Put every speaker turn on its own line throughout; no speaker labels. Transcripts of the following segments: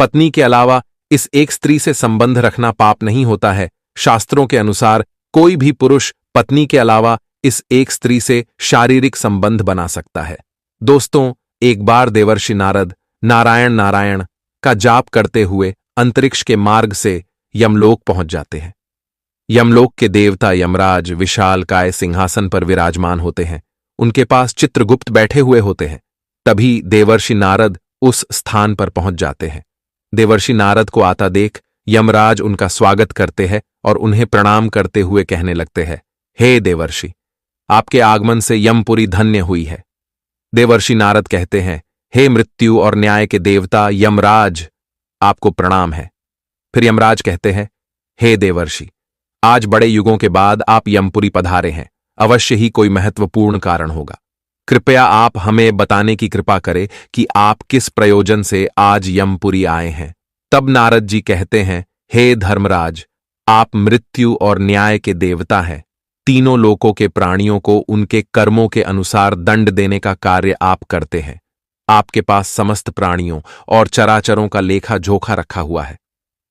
पत्नी के अलावा इस एक स्त्री से संबंध रखना पाप नहीं होता है। शास्त्रों के अनुसार कोई भी पुरुष पत्नी के अलावा इस एक स्त्री से शारीरिक संबंध बना सकता है। दोस्तों, एक बार देवर्षि नारद नारायण नारायण का जाप करते हुए अंतरिक्ष के मार्ग से यमलोक पहुंच जाते हैं। यमलोक के देवता यमराज विशालकाय सिंहासन पर विराजमान होते हैं। उनके पास चित्रगुप्त बैठे हुए होते हैं। तभी देवर्षि नारद उस स्थान पर पहुंच जाते हैं। देवर्षि नारद को आता देख यमराज उनका स्वागत करते हैं और उन्हें प्रणाम करते हुए कहने लगते हैं, हे देवर्षि, आपके आगमन से यमपुरी धन्य हुई है। देवर्षि नारद कहते हैं, हे मृत्यु और न्याय के देवता यमराज, आपको प्रणाम है। फिर यमराज कहते हैं, हे देवर्षि, आज बड़े युगों के बाद आप यमपुरी पधारे हैं। अवश्य ही कोई महत्वपूर्ण कारण होगा। कृपया आप हमें बताने की कृपा करें कि आप किस प्रयोजन से आज यमपुरी आए हैं। तब नारद जी कहते हैं, हे धर्मराज, आप मृत्यु और न्याय के देवता हैं। तीनों लोकों के प्राणियों को उनके कर्मों के अनुसार दंड देने का कार्य आप करते हैं। आपके पास समस्त प्राणियों और चराचरों का लेखा जोखा रखा हुआ है।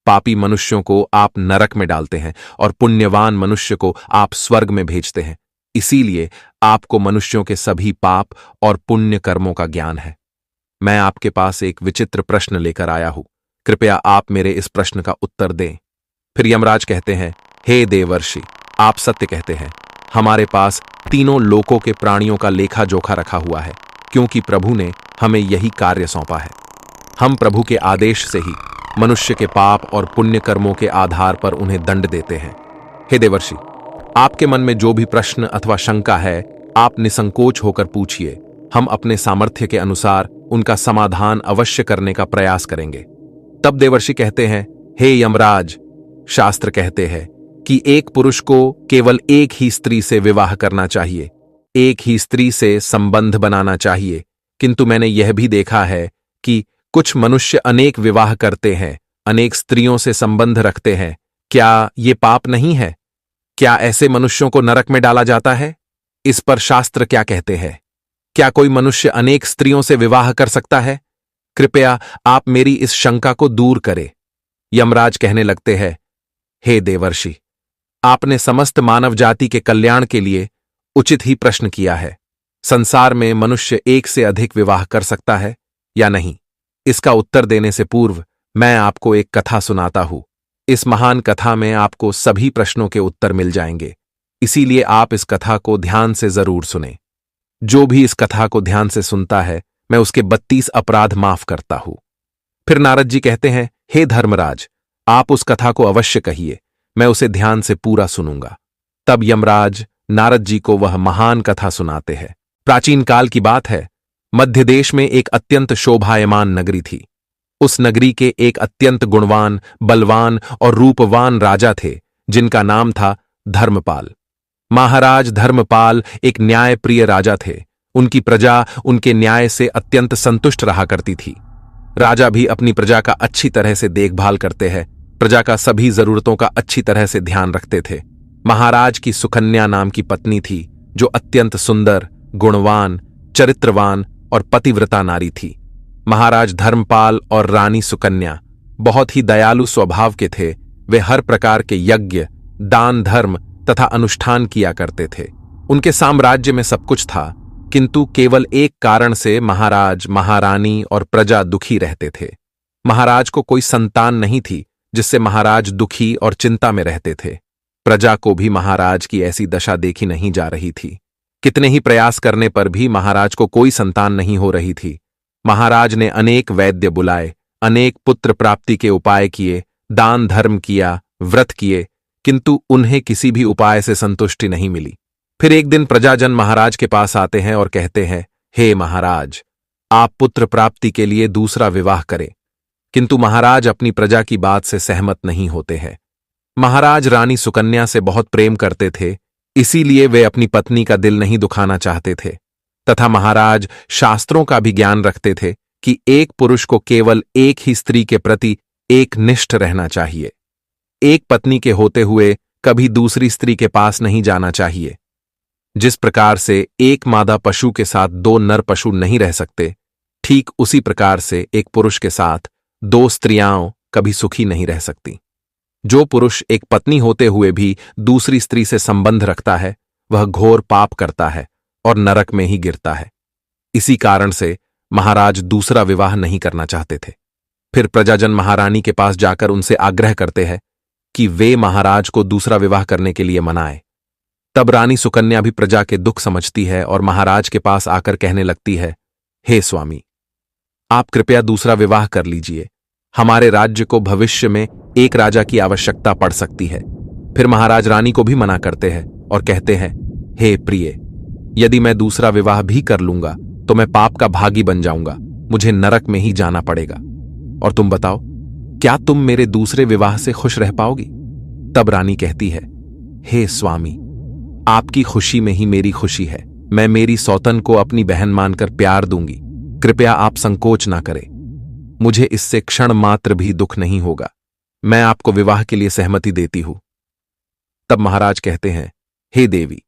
पापी मनुष्यों को आप नरक में डालते हैं और पुण्यवान मनुष्य को आप स्वर्ग में भेजते हैं। इसीलिए आपको मनुष्यों के सभी पाप और पुण्य कर्मों का ज्ञान है। मैं आपके पास एक विचित्र प्रश्न लेकर आया हूं। कृपया आप मेरे इस प्रश्न का उत्तर दें। फिर यमराज कहते हैं, हे देवर्षि, आप सत्य कहते हैं। हमारे पास तीनों लोकों के प्राणियों का लेखा जोखा रखा हुआ है, क्योंकि प्रभु ने हमें यही कार्य सौंपा है। हम प्रभु के आदेश से ही मनुष्य के पाप और पुण्य कर्मों के आधार पर उन्हें दंड देते हैं। हे देवर्षि, आपके मन में जो भी प्रश्न अथवा शंका है, आप निसंकोच होकर पूछिए। हम अपने सामर्थ्य के अनुसार उनका समाधान अवश्य करने का प्रयास करेंगे। तब देवर्षि कहते हैं, हे यमराज, शास्त्र कहते हैं कि एक पुरुष को केवल एक ही स्त्री से विवाह करना चाहिए, एक ही स्त्री से संबंध बनाना चाहिए। किंतु मैंने यह भी देखा है कि कुछ मनुष्य अनेक विवाह करते हैं, अनेक स्त्रियों से संबंध रखते हैं। क्या ये पाप नहीं है? क्या ऐसे मनुष्यों को नरक में डाला जाता है? इस पर शास्त्र क्या कहते हैं? क्या कोई मनुष्य अनेक स्त्रियों से विवाह कर सकता है? कृपया आप मेरी इस शंका को दूर करें। यमराज कहने लगते हैं, हे देवर्षि, आपने समस्त मानव जाति के कल्याण के लिए उचित ही प्रश्न किया है। संसार में मनुष्य एक से अधिक विवाह कर सकता है या नहीं? इसका उत्तर देने से पूर्व मैं आपको एक कथा सुनाता हूं। इस महान कथा में आपको सभी प्रश्नों के उत्तर मिल जाएंगे। इसीलिए आप इस कथा को ध्यान से जरूर सुनें। जो भी इस कथा को ध्यान से सुनता है, मैं उसके 32 अपराध माफ करता हूं। फिर नारद जी कहते हैं, हे धर्मराज, आप उस कथा को अवश्य कहिए, मैं उसे ध्यान से पूरा सुनूंगा। तब यमराज नारद जी को वह महान कथा सुनाते हैं। प्राचीन काल की बात है। मध्य देश में एक अत्यंत शोभायमान नगरी थी। उस नगरी के एक अत्यंत गुणवान, बलवान और रूपवान राजा थे, जिनका नाम था धर्मपाल। महाराज धर्मपाल एक न्यायप्रिय राजा थे। उनकी प्रजा उनके न्याय से अत्यंत संतुष्ट रहा करती थी। राजा भी अपनी प्रजा का अच्छी तरह से देखभाल करते हैं, प्रजा का सभी जरूरतों का अच्छी तरह से ध्यान रखते थे। महाराज की सुकन्या नाम की पत्नी थी, जो अत्यंत सुंदर, गुणवान, चरित्रवान और पतिव्रता नारी थी। महाराज धर्मपाल और रानी सुकन्या बहुत ही दयालु स्वभाव के थे। वे हर प्रकार के यज्ञ, दान, धर्म तथा अनुष्ठान किया करते थे। उनके साम्राज्य में सब कुछ था, किंतु केवल एक कारण से महाराज, महारानी और प्रजा दुखी रहते थे। महाराज को कोई संतान नहीं थी, जिससे महाराज दुखी और चिंता में रहते थे। प्रजा को भी महाराज की ऐसी दशा देखी नहीं जा रही थी। कितने ही प्रयास करने पर भी महाराज को कोई संतान नहीं हो रही थी। महाराज ने अनेक वैद्य बुलाए, अनेक पुत्र प्राप्ति के उपाय किए, दान धर्म किया, व्रत किए, किंतु उन्हें किसी भी उपाय से संतुष्टि नहीं मिली। फिर एक दिन प्रजाजन महाराज के पास आते हैं और कहते हैं, हे महाराज, आप पुत्र प्राप्ति के लिए दूसरा विवाह करें। किंतु महाराज अपनी प्रजा की बात से सहमत नहीं होते हैं। महाराज रानी सुकन्या से बहुत प्रेम करते थे, इसीलिए वे अपनी पत्नी का दिल नहीं दुखाना चाहते थे। तथा महाराज शास्त्रों का भी ज्ञान रखते थे कि एक पुरुष को केवल एक ही स्त्री के प्रति एक निष्ठ रहना चाहिए। एक पत्नी के होते हुए कभी दूसरी स्त्री के पास नहीं जाना चाहिए। जिस प्रकार से एक मादा पशु के साथ दो नर पशु नहीं रह सकते, ठीक उसी प्रकार से एक पुरुष के साथ दो स्त्रियां कभी सुखी नहीं रह सकती। जो पुरुष एक पत्नी होते हुए भी दूसरी स्त्री से संबंध रखता है वह घोर पाप करता है और नरक में ही गिरता है। इसी कारण से महाराज दूसरा विवाह नहीं करना चाहते थे। फिर प्रजाजन महारानी के पास जाकर उनसे आग्रह करते हैं कि वे महाराज को दूसरा विवाह करने के लिए मनाए। तब रानी सुकन्या भी प्रजा के दुख समझती है और महाराज के पास आकर कहने लगती है, हे स्वामी, आप कृपया दूसरा विवाह कर लीजिए। हमारे राज्य को भविष्य में एक राजा की आवश्यकता पड़ सकती है। फिर महाराज रानी को भी मना करते हैं और कहते हैं, हे प्रिय, यदि मैं दूसरा विवाह भी कर लूंगा तो मैं पाप का भागी बन जाऊंगा, मुझे नरक में ही जाना पड़ेगा। और तुम बताओ, क्या तुम मेरे दूसरे विवाह से खुश रह पाओगी? तब रानी कहती है, हे स्वामी, आपकी खुशी में ही मेरी खुशी है। मैं मेरी सौतन को अपनी बहन मानकर प्यार दूंगी। कृपया आप संकोच ना करें। मुझे इससे क्षण मात्र भी दुख नहीं होगा। मैं आपको विवाह के लिए सहमति देती हूं। तब महाराज कहते हैं, हे देवी,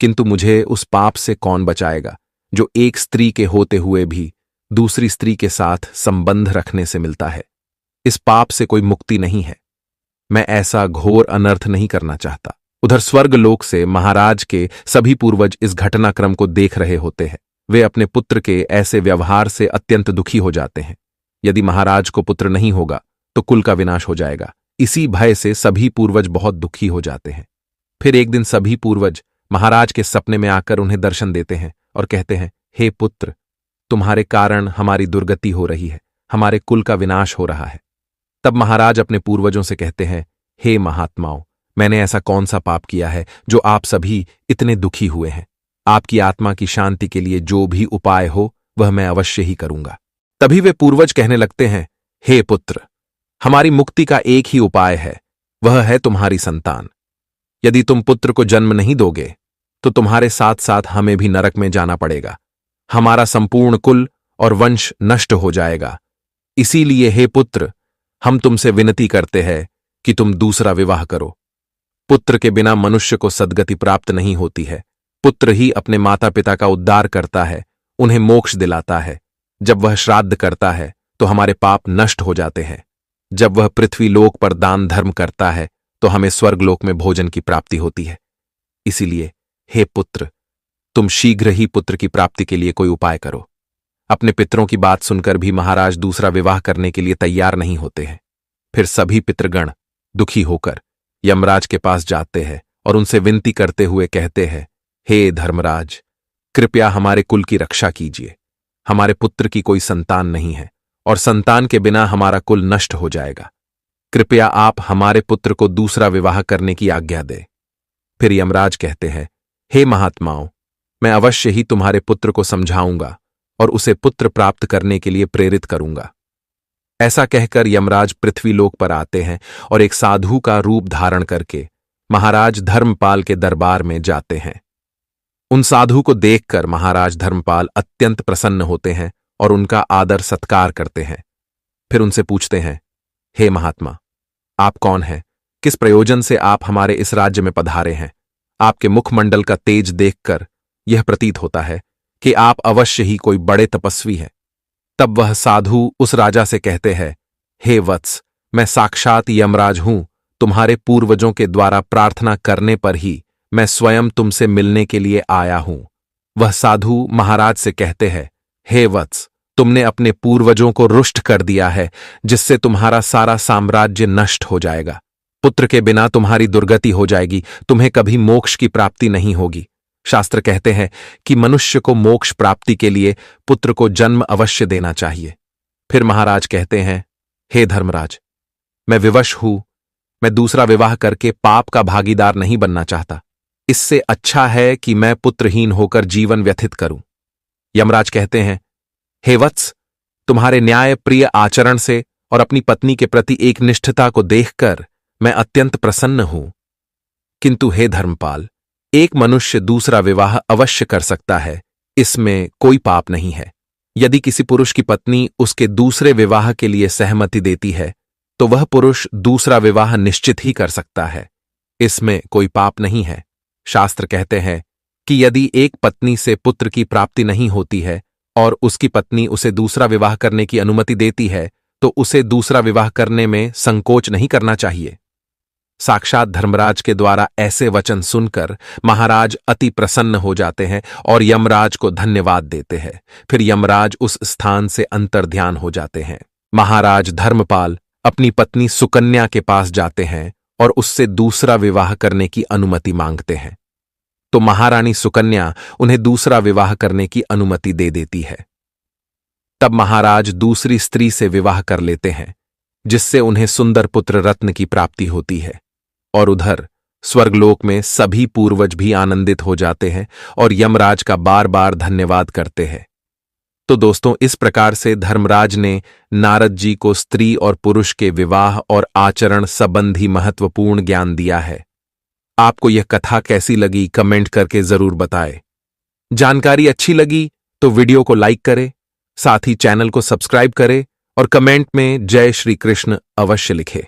किंतु मुझे उस पाप से कौन बचाएगा जो एक स्त्री के होते हुए भी दूसरी स्त्री के साथ संबंध रखने से मिलता है। इस पाप से कोई मुक्ति नहीं है। मैं ऐसा घोर अनर्थ नहीं करना चाहता। उधर स्वर्ग लोक से महाराज के सभी पूर्वज इस घटनाक्रम को देख रहे होते हैं। वे अपने पुत्र के ऐसे व्यवहार से अत्यंत दुखी हो जाते हैं। यदि महाराज को पुत्र नहीं होगा तो कुल का विनाश हो जाएगा। इसी भय से सभी पूर्वज बहुत दुखी हो जाते हैं। फिर एक दिन सभी पूर्वज महाराज के सपने में आकर उन्हें दर्शन देते हैं और कहते हैं, हे पुत्र, तुम्हारे कारण हमारी दुर्गति हो रही है, हमारे कुल का विनाश हो रहा है। तब महाराज अपने पूर्वजों से कहते हैं, हे महात्माओं, मैंने ऐसा कौन सा पाप किया है जो आप सभी इतने दुखी हुए हैं? आपकी आत्मा की शांति के लिए जो भी उपाय हो वह मैं अवश्य ही करूंगा। तभी वे पूर्वज कहने लगते हैं, हे पुत्र, हमारी मुक्ति का एक ही उपाय है, वह है तुम्हारी संतान। यदि तुम पुत्र को जन्म नहीं दोगे तो तुम्हारे साथ साथ हमें भी नरक में जाना पड़ेगा। हमारा संपूर्ण कुल और वंश नष्ट हो जाएगा। इसीलिए हे पुत्र, हम तुमसे विनती करते हैं कि तुम दूसरा विवाह करो। पुत्र के बिना मनुष्य को सद्गति प्राप्त नहीं होती है। पुत्र ही अपने माता पिता का उद्धार करता है, उन्हें मोक्ष दिलाता है। जब वह श्राद्ध करता है तो हमारे पाप नष्ट हो जाते हैं। जब वह पृथ्वी लोक पर दान धर्म करता है तो हमें स्वर्गलोक में भोजन की प्राप्ति होती है। इसीलिए हे पुत्र, तुम शीघ्र ही पुत्र की प्राप्ति के लिए कोई उपाय करो। अपने पितरों की बात सुनकर भी महाराज दूसरा विवाह करने के लिए तैयार नहीं होते हैं। फिर सभी पितृगण दुखी होकर यमराज के पास जाते हैं और उनसे विनती करते हुए कहते हैं, हे धर्मराज, कृपया हमारे कुल की रक्षा कीजिए। हमारे पुत्र की कोई संतान नहीं है और संतान के बिना हमारा कुल नष्ट हो जाएगा। कृपया आप हमारे पुत्र को दूसरा विवाह करने की आज्ञा दें। फिर यमराज कहते हैं, हे महात्माओं, मैं अवश्य ही तुम्हारे पुत्र को समझाऊंगा और उसे पुत्र प्राप्त करने के लिए प्रेरित करूंगा। ऐसा कहकर यमराज पृथ्वीलोक पर आते हैं और एक साधु का रूप धारण करके महाराज धर्मपाल के दरबार में जाते हैं। उन साधु को देखकर महाराज धर्मपाल अत्यंत प्रसन्न होते हैं और उनका आदर सत्कार करते हैं। फिर उनसे पूछते हैं, हे महात्मा, आप कौन हैं? किस प्रयोजन से आप हमारे इस राज्य में पधारे हैं? आपके मुखमंडल का तेज देखकर यह प्रतीत होता है कि आप अवश्य ही कोई बड़े तपस्वी हैं। तब वह साधु उस राजा से कहते हैं, हे वत्स, मैं साक्षात यमराज हूं। तुम्हारे पूर्वजों के द्वारा प्रार्थना करने पर ही मैं स्वयं तुमसे मिलने के लिए आया हूं। वह साधु महाराज से कहते हैं, हे वत्स, तुमने अपने पूर्वजों को रुष्ट कर दिया है, जिससे तुम्हारा सारा साम्राज्य नष्ट हो जाएगा। पुत्र के बिना तुम्हारी दुर्गति हो जाएगी, तुम्हें कभी मोक्ष की प्राप्ति नहीं होगी। शास्त्र कहते हैं कि मनुष्य को मोक्ष प्राप्ति के लिए पुत्र को जन्म अवश्य देना चाहिए। फिर महाराज कहते हैं, हे धर्मराज, मैं विवश हूं। मैं दूसरा विवाह करके पाप का भागीदार नहीं बनना चाहता। इससे अच्छा है कि मैं पुत्रहीन होकर जीवन व्यथित करूं। यमराज कहते हैं, हे वत्स, तुम्हारे न्याय प्रिय आचरण से और अपनी पत्नी के प्रति एक निष्ठता को देखकर मैं अत्यंत प्रसन्न हूं। किंतु हे धर्मपाल, एक मनुष्य दूसरा विवाह अवश्य कर सकता है, इसमें कोई पाप नहीं है। यदि किसी पुरुष की पत्नी उसके दूसरे विवाह के लिए सहमति देती है तो वह पुरुष दूसरा विवाह निश्चित ही कर सकता है, इसमें कोई पाप नहीं है। शास्त्र कहते हैं कि यदि एक पत्नी से पुत्र की प्राप्ति नहीं होती है और उसकी पत्नी उसे दूसरा विवाह करने की अनुमति देती है तो उसे दूसरा विवाह करने में संकोच नहीं करना चाहिए। साक्षात धर्मराज के द्वारा ऐसे वचन सुनकर महाराज अति प्रसन्न हो जाते हैं और यमराज को धन्यवाद देते हैं। फिर यमराज उस स्थान से अंतर्ध्यान हो जाते हैं। महाराज धर्मपाल अपनी पत्नी सुकन्या के पास जाते हैं और उससे दूसरा विवाह करने की अनुमति मांगते हैं। तो महारानी सुकन्या उन्हें दूसरा विवाह करने की अनुमति दे देती है। तब महाराज दूसरी स्त्री से विवाह कर लेते हैं, जिससे उन्हें सुंदर पुत्र रत्न की प्राप्ति होती है। और उधर स्वर्गलोक में सभी पूर्वज भी आनंदित हो जाते हैं और यमराज का बार बार धन्यवाद करते हैं। तो दोस्तों, इस प्रकार से धर्मराज ने नारद जी को स्त्री और पुरुष के विवाह और आचरण संबंधी महत्वपूर्ण ज्ञान दिया है। आपको यह कथा कैसी लगी कमेंट करके जरूर बताएं। जानकारी अच्छी लगी तो वीडियो को लाइक करें, साथ ही चैनल को सब्सक्राइब करें और कमेंट में जय श्री कृष्ण अवश्य लिखें।